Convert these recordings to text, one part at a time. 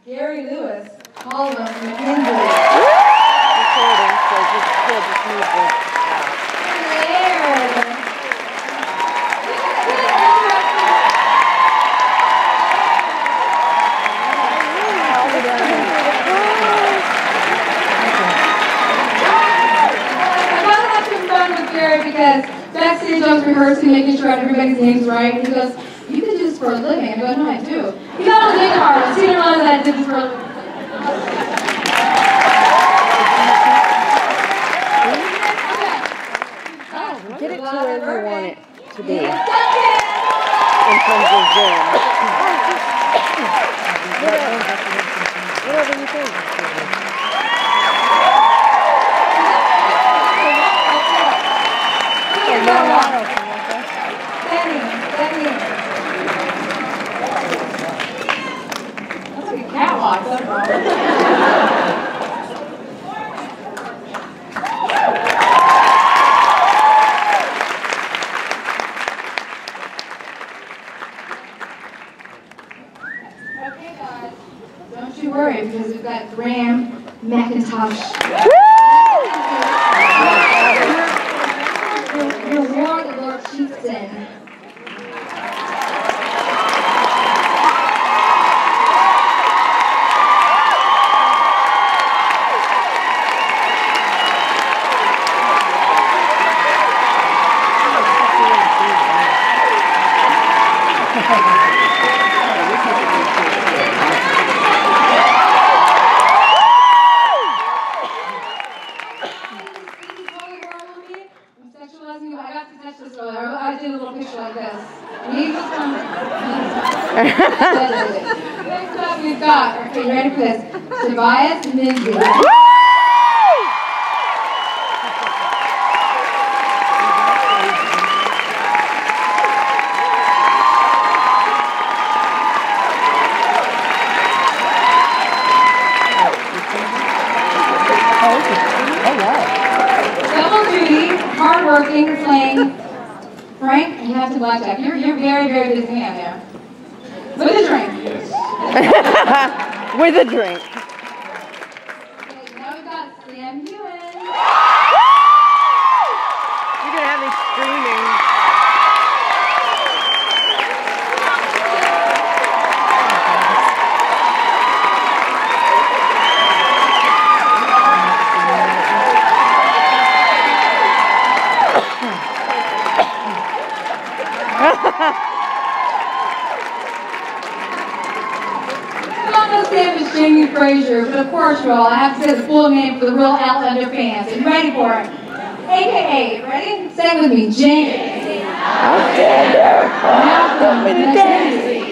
Gary Lewis, Paula McKenzie. Recording, so just move this. Because backstage I was rehearsing, making sure everybody's name's right, and he goes, "You could do this for a living." I go, "No, I do." He got on the guitar, so he didn't realize that I did this for a living. Get it to wherever you want it to be. In terms of Zoom. Whatever you think. Okay, guys, don't you worry, because we've got Graham McIntosh. Your Lord, the Lord Chieftain. I did a little picture like this. And he just Next up we've got, okay, you ready for this? Tobias Minzy. Double duty, hardworking, playing. Frank, you have to blackjack. You're very, very busy man there. With a drink. Yes. With a drink. Okay, now we've got Sam Hewen. You're going to have me screaming. Sam is Jamie Frazier, but of course, y'all, I have to say the full name for the real Outlander fans. Are you ready for it? AKA, ready? Say it with me, Jamie Outlander. Malcolm McKenzie.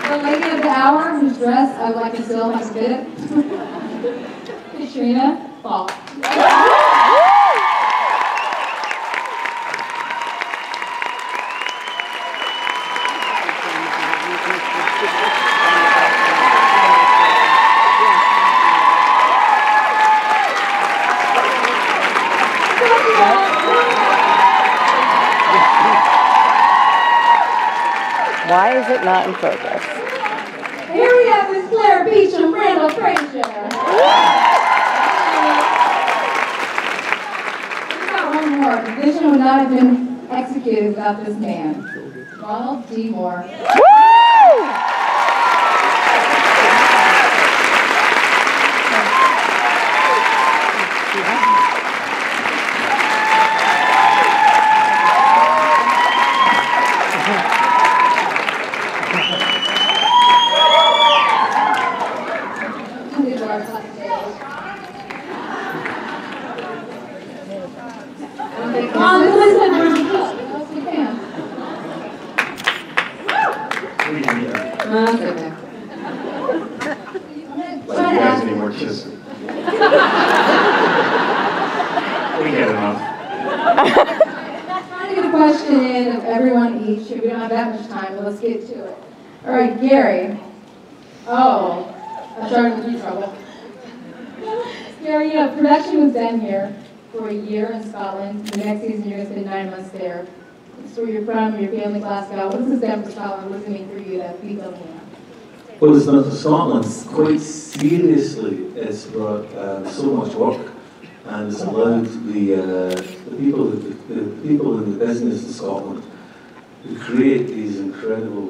The lady of the hour, whose dress I would like to steal if I could get it. Katrina Falk. Why is it not in focus? Here we have Miss Claire Beach and Randall Frazier. We've got one more. The vision would not have been executed without this man, Ronald D. Moore. We get enough. Trying to get a question in of everyone each. We don't have that much time, but let's get to it. All right, Gary. Oh, I'm starting with you trouble. Gary, you know, production was done here. for a year in Scotland. The next season you're going to spend 9 months there. It's where you're from, your family, Glasgow. What does this mean for Scotland? What does it mean for you to be filming here? Well, it's not for Scotland. Quite seriously, it's brought so much work, and it's allowed the people in the business in Scotland to create these incredible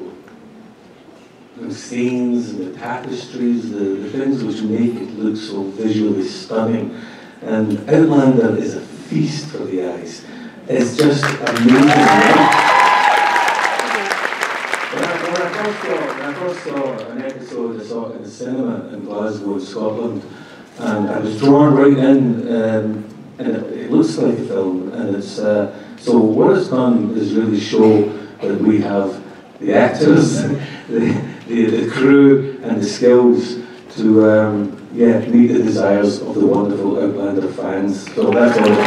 scenes and the tapestries, the things which make it look so visually stunning. And Outlander is a feast for the eyes. It's just amazing. When I first saw an episode, I saw it in the cinema in Glasgow, Scotland, and I was drawn right in, and it looks like a film, and it's, so what it's done is really show that we have the actors, the crew, and the skills to, meet the desires of the wonderful Outlander fans. So that's all it is.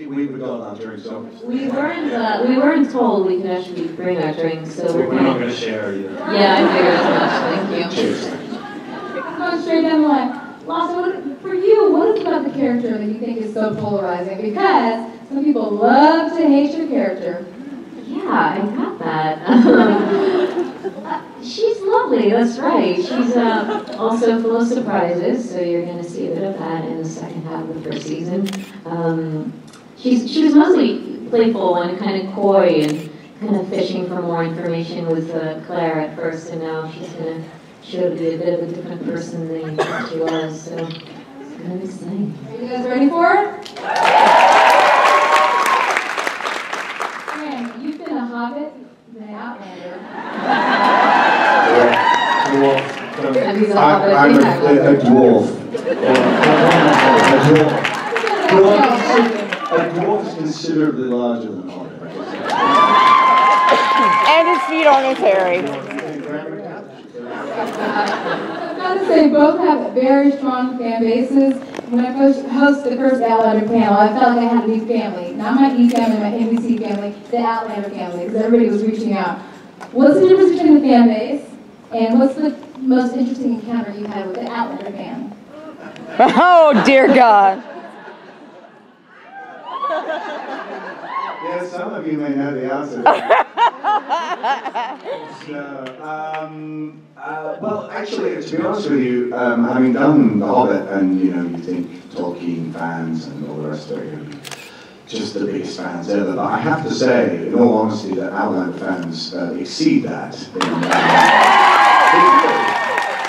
We got our drinks, we weren't told we could actually bring our drinks, so we're not going to share either. Yeah, I figured as much. Thank you. Cheers. Going straight down the line. Lasse, for you, what is it about the character that you think is so polarizing? Because some people love to hate your character. Yeah, I got that. She's lovely, that's right. She's also full of surprises, so you're going to see a bit of that in the second half of the first season. She was mostly playful and kind of coy and kind of fishing for more information with Claire at first, and now she's going to show to be a bit of a different person than she was, so it's kind of exciting. Are you guys ready for it? Fran, you've been a hobbit, you've been an Outlander. And he's a I'm a dwarf. A dwarf is considerably larger than a hobbit. And his feet aren't as hairy. I've got to say, both have very strong fan bases. When I hosted the first Outlander panel, I felt like I had a new family. Not my E family, my NBC family, the Outlander family, because everybody was reaching out. What's the difference between the fan base, and what's the most interesting encounter you had with the Outlander fan? Oh, dear God. Yes, some of you may know the answer. Well, actually, to be honest with you, having done The Hobbit, and you think Tolkien fans and all the rest of it, just the biggest fans ever. But I have to say, in all honesty, that Outlander fans exceed that.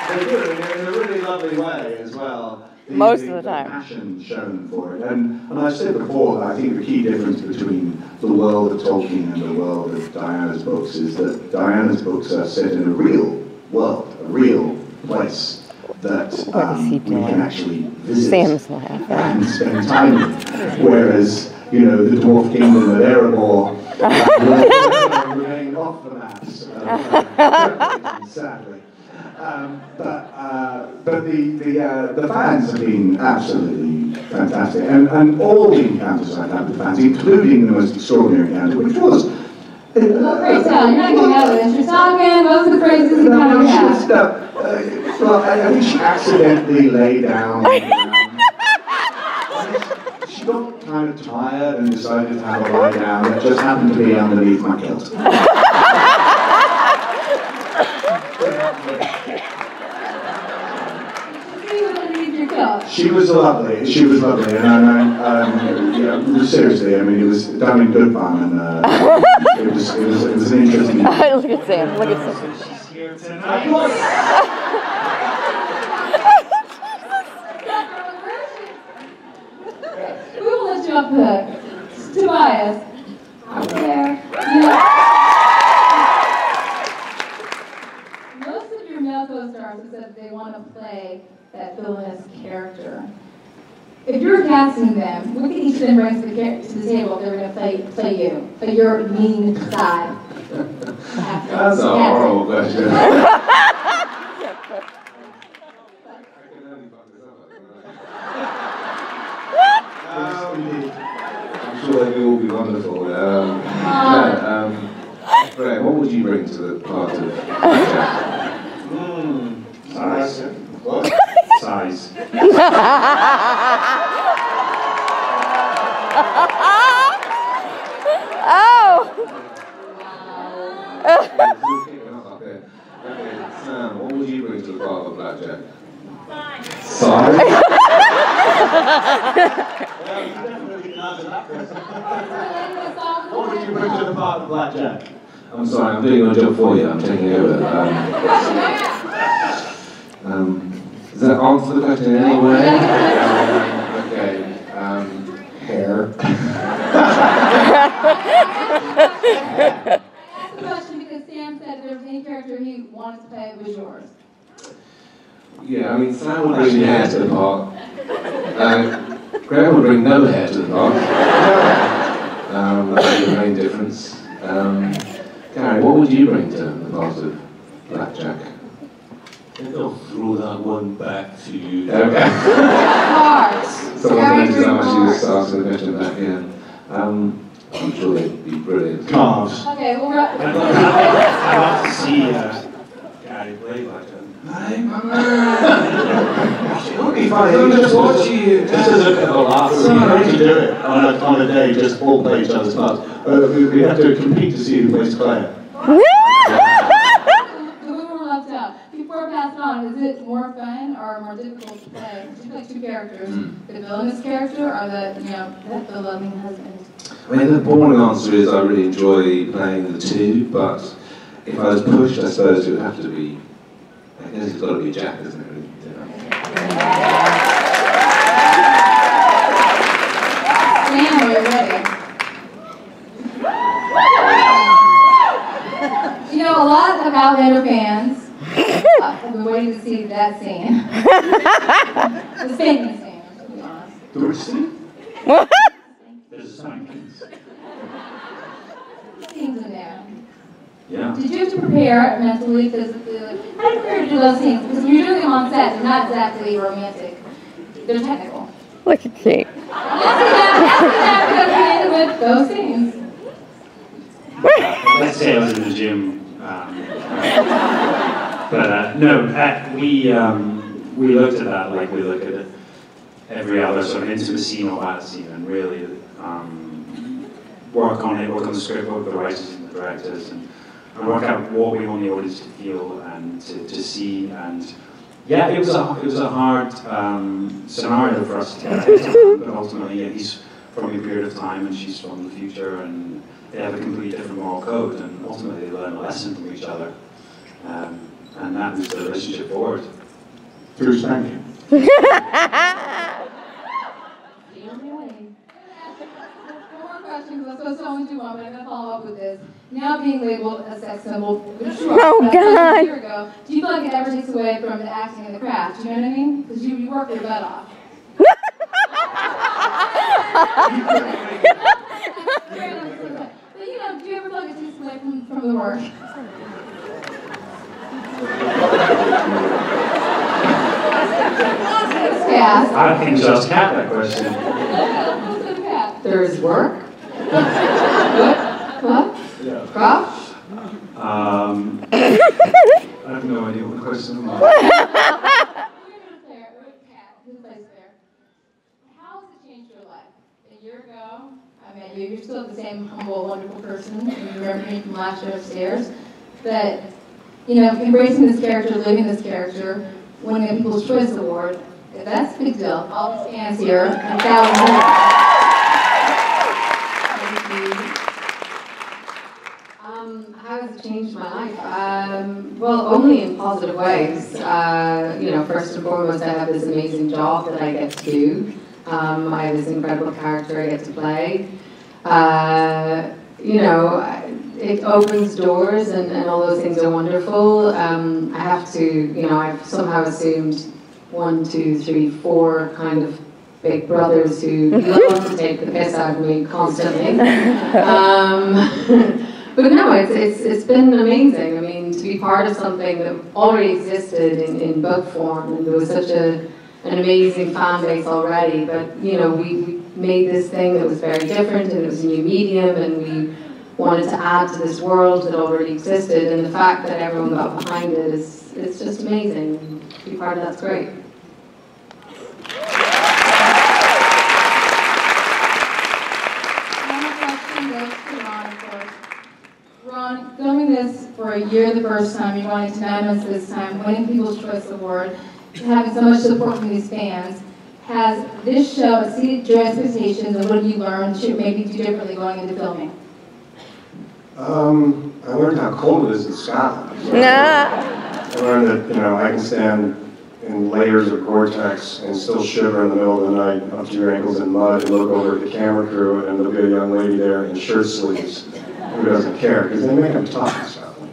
They do in a really lovely way as well. Most of the time. The passion shown for it. And I've said before that I think the key difference between the world of Tolkien and the world of Diana's books is that Diana's books are set in a real world, a real place that we can actually visit and spend time in. Whereas, the Dwarf Kingdom of Erebor remain off the maps, sadly. But the fans have been absolutely fantastic, and all the encounters I've had with fans, including the most extraordinary encounter, which was. What phrase tell? You're not going to have this. You're talking. Most of the phrases you kind of have. Well, I think she accidentally lay down. She got kind of tired and decided to have a lie down. It just happened to be underneath my kilt. She was lovely, and seriously, I mean, it was done in good fun, and it was an interesting. Look at Sam, look at Sam. She's here tonight. We will let you off the hook. Tobias, out there. Most of your male co-stars have said they want to play that villainous character. If you're casting them, what can each of them bring to the table if they're going to play you? Play your mean side. That's a horrible question. I'm sure they will all be wonderful. Fred, what would you bring to the part of Jack? Size. What? Size. Oh! Okay, Sam, what would you bring to the part of Blackjack? Size? What would you bring to the part of Blackjack? I'm sorry, I'm doing your job for you. I'm taking over. Does that answer the question in any way? Okay. Hair. I asked the question because Sam said if there was any character he wanted to play, it was yours. Yeah, I mean, Sam would bring hair to the part. Graham would bring no hair to the part. That's the main difference. Gary, what would you bring to the part of Blackjack? I think I'll throw that one back to you. Okay. Hearts. Someone mentioned how much you was asking the question back in. I'm sure they'd be brilliant. Calves. Okay, well, I'd love to see Gary play Blackjack. It would be funny. Don't just watch you. Just as a bit of a laugh. It's not hard to do it on a day, just all play each other's parts. We have to compete to see who plays Claire. the women were left out. Before I pass it on, is it more fun or more difficult to play? You play two characters, the villainous character or the loving husband? I mean, the boring answer is I really enjoy playing the two, but if I was pushed, I suppose it would have to be. I guess it's got to be Jack, isn't it? Really? Sam, are you ready? You know, a lot of Outlander fans have been waiting to see that scene. The spanking scene, to be honest. The which scene? There's spankings. Scenes in there. Yeah. Did you have to prepare mentally, physically? How do you prepare to do those scenes? Because when you're doing them on set, they're not exactly romantic. They're technical. Look at Kate. Yes, with those scenes. Let's say I was in the gym. We looked at that like we look at every other sort of intimate scene or battle scene and really work on the script, work with the writers and the directors, and work out what we want the audience to feel and to see. And yeah, it was a hard scenario for us to get into, but ultimately, yeah, he's from a period of time and she's from the future, and they have a completely different moral code, and ultimately they learn a lesson from each other, and that moves the relationship forward. Through spanking. The only way. One more question, because I was supposed to only do one, but I'm going to follow up with this. Now being labeled a sex symbol, which was Oh, God. a year ago, do you feel like it ever takes away from the acting and the craft? Do you know what I mean? Because you work your butt off. But you know, do you ever feel like it takes away from the work? Yes. I think just Kat that question. There's work. What? Yeah. Craft? I have no idea what the question was. How has it changed your life? A year ago, I met you. You're still the same humble, wonderful person. You remember me from last year upstairs. But, you know, embracing this character, living this character, winning a People's Choice Award, that's a big deal. All these fans here, and thousands. How has it changed my life? Well, only in positive ways. You know, first and foremost, I have this amazing job that I get to do. I have this incredible character I get to play. You know, it opens doors and all those things are wonderful. I have to, you know, I've somehow assumed 1, 2, 3, 4 kind of big brothers who love to take the piss out of me constantly. But no, it's been amazing. I mean, to be part of something that already existed in book form, and there was such an amazing fan base already. But you know, we made this thing that was very different, and it was a new medium, and we wanted to add to this world that already existed. And the fact that everyone got behind it is it's just amazing. To be part of that's great. Ron, filming this for a year the first time, you're going to 9 months this time, winning People's Choice Award, having so much support from these fans, has this show exceeded your expectations, and what have you learned to maybe do differently going into filming? I learned how cold it is in Scotland. So I learned that, I can stand in layers of Gore-Tex and still shiver in the middle of the night up to your ankles in mud and look over at the camera crew and there'll be a young lady there in shirt sleeves who doesn't care, because they make them tough in Scotland.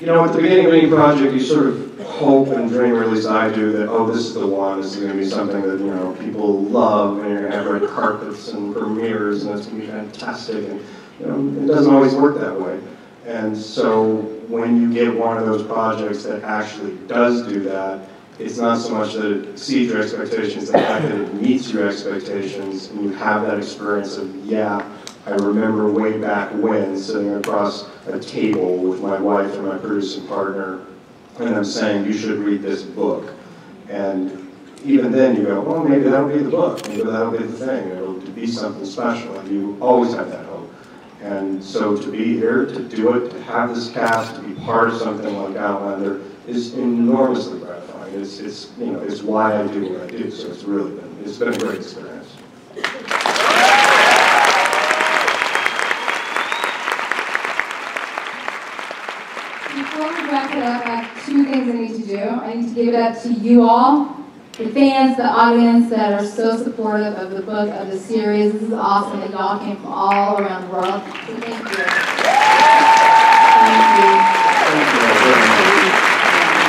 At the beginning of any project, you sort of hope and dream, or at least I do, that, oh, this is the one, this is going to be something that, people love, and you're going to have red carpets and premieres, and it's going to be fantastic, and, it doesn't always work that way. And so when you get one of those projects that actually does do that, it's not so much that it exceeds your expectations, the fact that it meets your expectations, and you have that experience of, yeah, I remember way back when, sitting across a table with my wife and my producing partner, and I'm saying, you should read this book. And even then you go, well, maybe that'll be the book, maybe that'll be the thing, it'll be something special, and you always have that hope. And so to be here, to do it, to have this cast, to be part of something like Outlander is enormously gratifying. It's why I do what I do, so it's been a great experience. Before we wrap it up, I have 2 things I need to do. I need to give it up to you all, the fans, the audience that are so supportive of the book, of the series. This is awesome that y'all came from all around the world. So thank you. Thank you.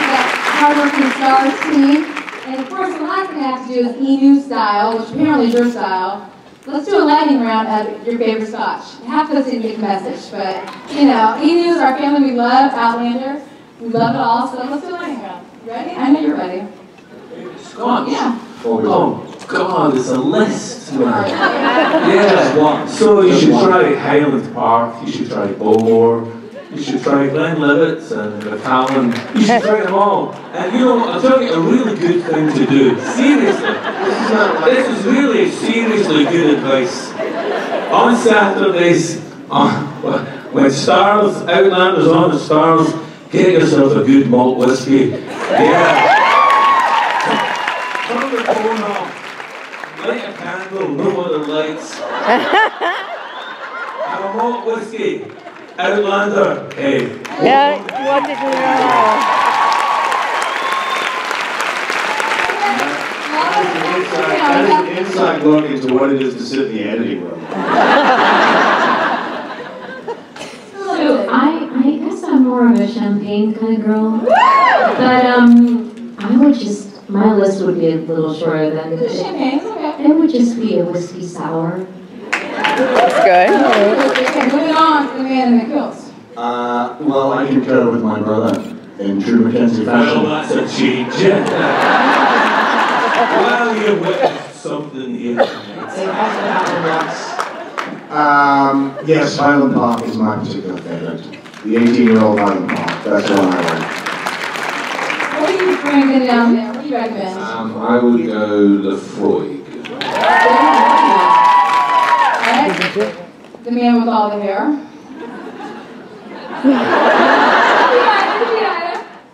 The hardworking stars team. And of course, the last thing I have to do is Enu style, which apparently is your style. Let's do a lightning round of your favorite scotch. Half of us didn't get the message, but Enu is our family. We love Outlander. We love it all, so let's do a lightning round. Ready? I know you're ready. Scotch? Yeah. Oh, God, it's a list. Yeah. So you should try Highland Park, you should try Bowmore, you should try Glenlivet and Macallan, you should try them all. And I'll tell you a really good thing to do. Seriously. This is really seriously good advice. On Saturdays, when Outlander's on the Stars, get yourself a good malt whiskey. Yeah. Turn the phone off, light a candle, no other lights. Have a malt whiskey. Outlander, hey. Yeah, you want to do it That is an inside look into what it is to sit in the editing room. So I guess I'm more of a champagne kind of girl, but I would just, my list would be a little shorter than Champagne, okay. it would just be a whiskey sour. That's good. Okay, moving on to the man in the kills. Well, I concur with my brother in true Mackenzie fashion. Well, that's a change. Well, you witnessed something here tonight. Yes, Highland Park is my particular favourite. The 18-year-old Highland Park, that's the one I like. What are you bringing down there? What do you recommend? I would go Lefroy. The man with all the hair.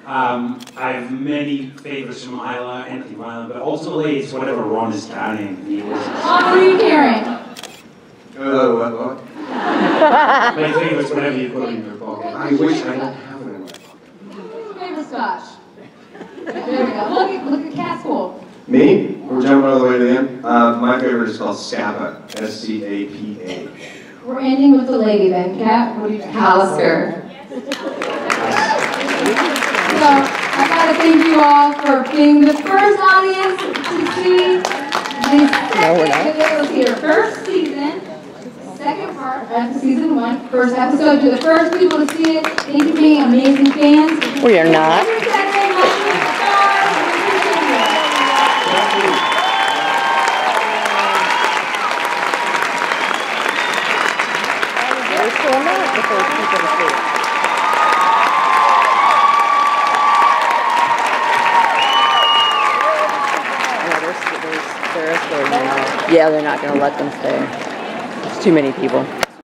I have many favourites from Empty Island, but ultimately it's whatever Ron is carrying. What are you carrying? What? My favourites, whatever you put in your pocket. I wish I don't have it in my pocket. What's your favorite scotch? There we go. Look at Castle. Me? We're jumping all the way to the end. My favorite is called Scapa. S-C-A-P-A. We're ending with the lady then. Kat, what do you think? Alistair. So, I gotta thank you all for being the first audience to see this videos here. First season, second part of season 1, first episode. You're the first people to see it. Thank you for being amazing fans. We are not. Every Saturday, watching the stars. We're still not the first people to see They're escorting them out. Yeah, they're not going to let them stay. It's too many people.